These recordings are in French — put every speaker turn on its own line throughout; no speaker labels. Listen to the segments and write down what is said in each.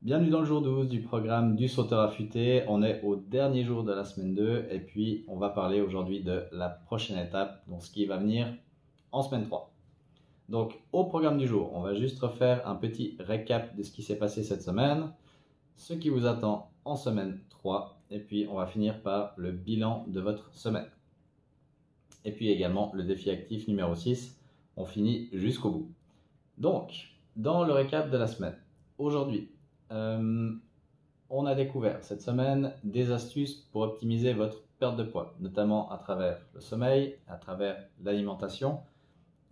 Bienvenue dans le jour 12 du programme du sauteur affûté. On est au dernier jour de la semaine 2 et puis on va parler aujourd'hui de la prochaine étape, donc ce qui va venir en semaine 3. Donc au programme du jour, on va juste refaire un petit récap de ce qui s'est passé cette semaine, ce qui vous attend en semaine 3 et puis on va finir par le bilan de votre semaine. Et puis également le défi actif numéro 6, on finit jusqu'au bout. Donc, dans le récap de la semaine, aujourd'hui, on a découvert cette semaine des astuces pour optimiser votre perte de poids, notamment à travers le sommeil, à travers l'alimentation.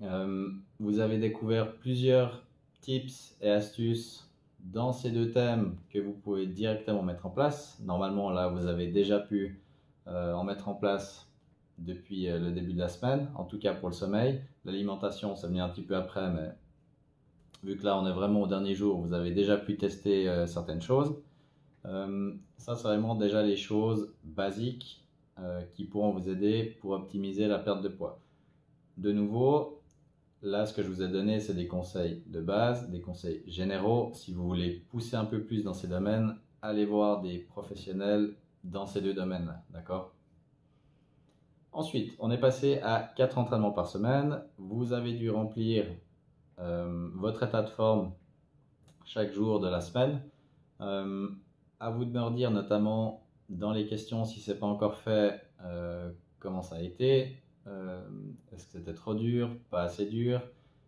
Vous avez découvert plusieurs tips et astuces dans ces deux thèmes que vous pouvez directement mettre en place. Normalement, là, vous avez déjà pu en mettre en place depuis le début de la semaine, en tout cas pour le sommeil. L'alimentation, ça venu un petit peu après, mais vu que là on est vraiment au dernier jour, vous avez déjà pu tester certaines choses. Ça, c'est vraiment déjà les choses basiques qui pourront vous aider pour optimiser la perte de poids. De nouveau, là, ce que je vous ai donné, c'est des conseils de base, des conseils généraux. Si vous voulez pousser un peu plus dans ces domaines, allez voir des professionnels dans ces deux domaines-là, d'accord? Ensuite, on est passé à 4 entraînements par semaine. Vous avez dû remplir votre état de forme chaque jour de la semaine. À vous de me redire, notamment dans les questions, si ce n'est pas encore fait, comment ça a été. Est-ce que c'était trop dur, pas assez dur?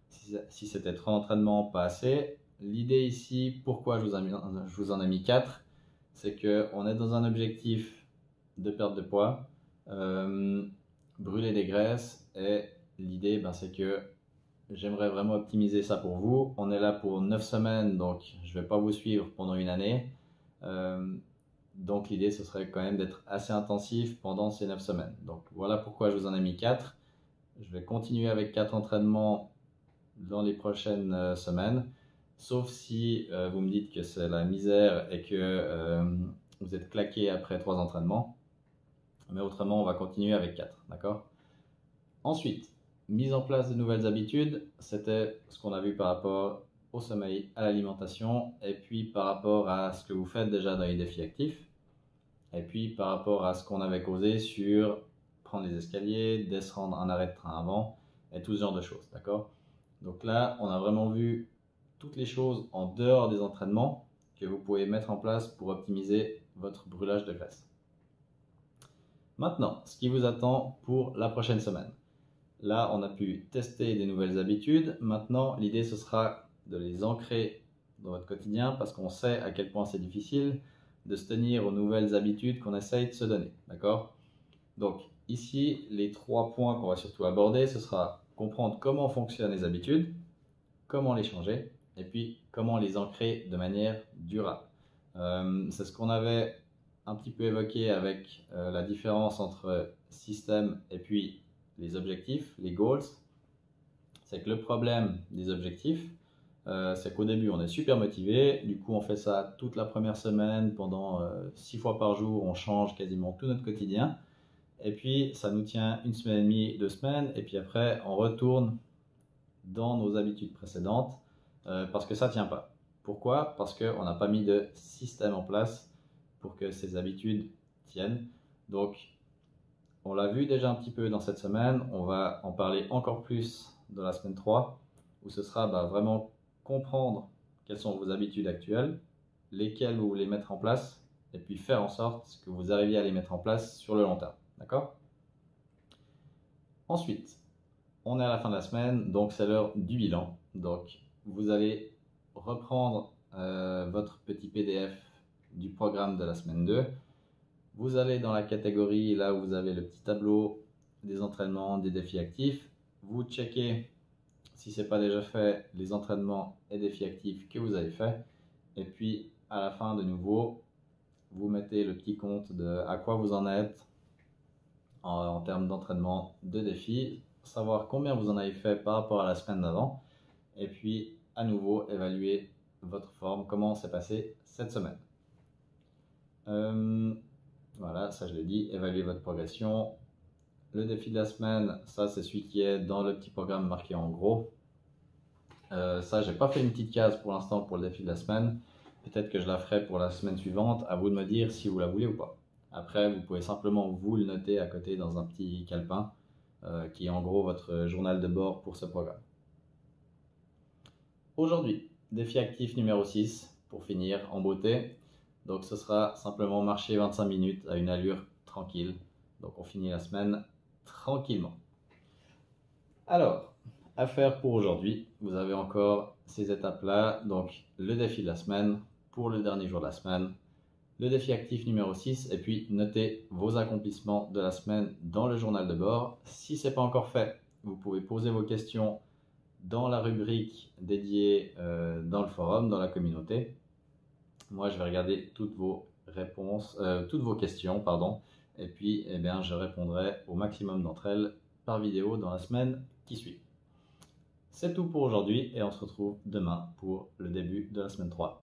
Si c'était trop d'entraînement, pas assez. L'idée ici, pourquoi je vous en ai mis 4, c'est qu'on est dans un objectif de perte de poids, brûler des graisses, et l'idée, c'est que j'aimerais vraiment optimiser ça pour vous. On est là pour 9 semaines, donc je ne vais pas vous suivre pendant une année. Donc l'idée, ce serait quand même d'être assez intensif pendant ces 9 semaines. Donc voilà pourquoi je vous en ai mis 4. Je vais continuer avec 4 entraînements dans les prochaines semaines. Sauf si vous me dites que c'est la misère et que vous êtes claqué après 3 entraînements. Mais autrement, on va continuer avec 4. D'accord? Ensuite, mise en place de nouvelles habitudes, c'était ce qu'on a vu par rapport au sommeil, à l'alimentation, et puis par rapport à ce que vous faites déjà dans les défis actifs, et puis par rapport à ce qu'on avait causé sur prendre les escaliers, descendre un arrêt de train avant, et tout ce genre de choses, d'accord? Donc là, on a vraiment vu toutes les choses en dehors des entraînements que vous pouvez mettre en place pour optimiser votre brûlage de graisse. Maintenant, ce qui vous attend pour la prochaine semaine. Là, on a pu tester des nouvelles habitudes. Maintenant, l'idée, ce sera de les ancrer dans votre quotidien parce qu'on sait à quel point c'est difficile de se tenir aux nouvelles habitudes qu'on essaye de se donner. D'accord? Donc, ici, les 3 points qu'on va surtout aborder, ce sera comprendre comment fonctionnent les habitudes, comment les changer, et puis comment les ancrer de manière durable. C'est ce qu'on avait un petit peu évoqué avec la différence entre système et puis les objectifs, les goals. C'est que le problème des objectifs, c'est qu'au début on est super motivé, du coup on fait ça toute la première semaine, pendant 6 fois par jour, on change quasiment tout notre quotidien, et puis ça nous tient 1 semaine et demie, 2 semaines, et puis après on retourne dans nos habitudes précédentes, parce que ça ne tient pas. Pourquoi? Parce qu'on n'a pas mis de système en place pour que ces habitudes tiennent. Donc on l'a vu déjà un petit peu dans cette semaine, on va en parler encore plus dans la semaine 3, où ce sera vraiment comprendre quelles sont vos habitudes actuelles, lesquelles vous voulez mettre en place, et puis faire en sorte que vous arriviez à les mettre en place sur le long terme. D'accord? Ensuite, on est à la fin de la semaine, donc c'est l'heure du bilan. Donc vous allez reprendre votre petit PDF du programme de la semaine 2. Vous allez dans la catégorie, là où vous avez le petit tableau des entraînements, des défis actifs. Vous checkez, si ce n'est pas déjà fait, les entraînements et défis actifs que vous avez fait. Et puis, à la fin, de nouveau, vous mettez le petit compte de à quoi vous en êtes en termes d'entraînement, de défis, savoir combien vous en avez fait par rapport à la semaine d'avant. Et puis, à nouveau, évaluer votre forme, comment s'est passé cette semaine. Voilà, ça je l'ai dit, évaluer votre progression. Le défi de la semaine, ça c'est celui qui est dans le petit programme marqué en gros. Ça, j'ai pas fait une petite case pour l'instant pour le défi de la semaine peut-être que je la ferai pour la semaine suivante. À vous de me dire si vous la voulez ou pas. Après, vous pouvez simplement vous le noter à côté dans un petit calepin qui est en gros votre journal de bord pour ce programme. Aujourd'hui, défi actif numéro 6 pour finir en beauté. Donc ce sera simplement marcher 25 minutes à une allure tranquille. Donc on finit la semaine tranquillement. Alors, à faire pour aujourd'hui, vous avez encore ces étapes-là. Donc le défi de la semaine pour le dernier jour de la semaine, le défi actif numéro 6 et puis notez vos accomplissements de la semaine dans le journal de bord. Si ce n'est pas encore fait, vous pouvez poser vos questions dans la rubrique dédiée dans le forum, dans la communauté. Moi, je vais regarder toutes vos réponses, toutes vos questions, pardon, et puis eh bien, je répondrai au maximum d'entre elles par vidéo dans la semaine qui suit. C'est tout pour aujourd'hui et on se retrouve demain pour le début de la semaine 3.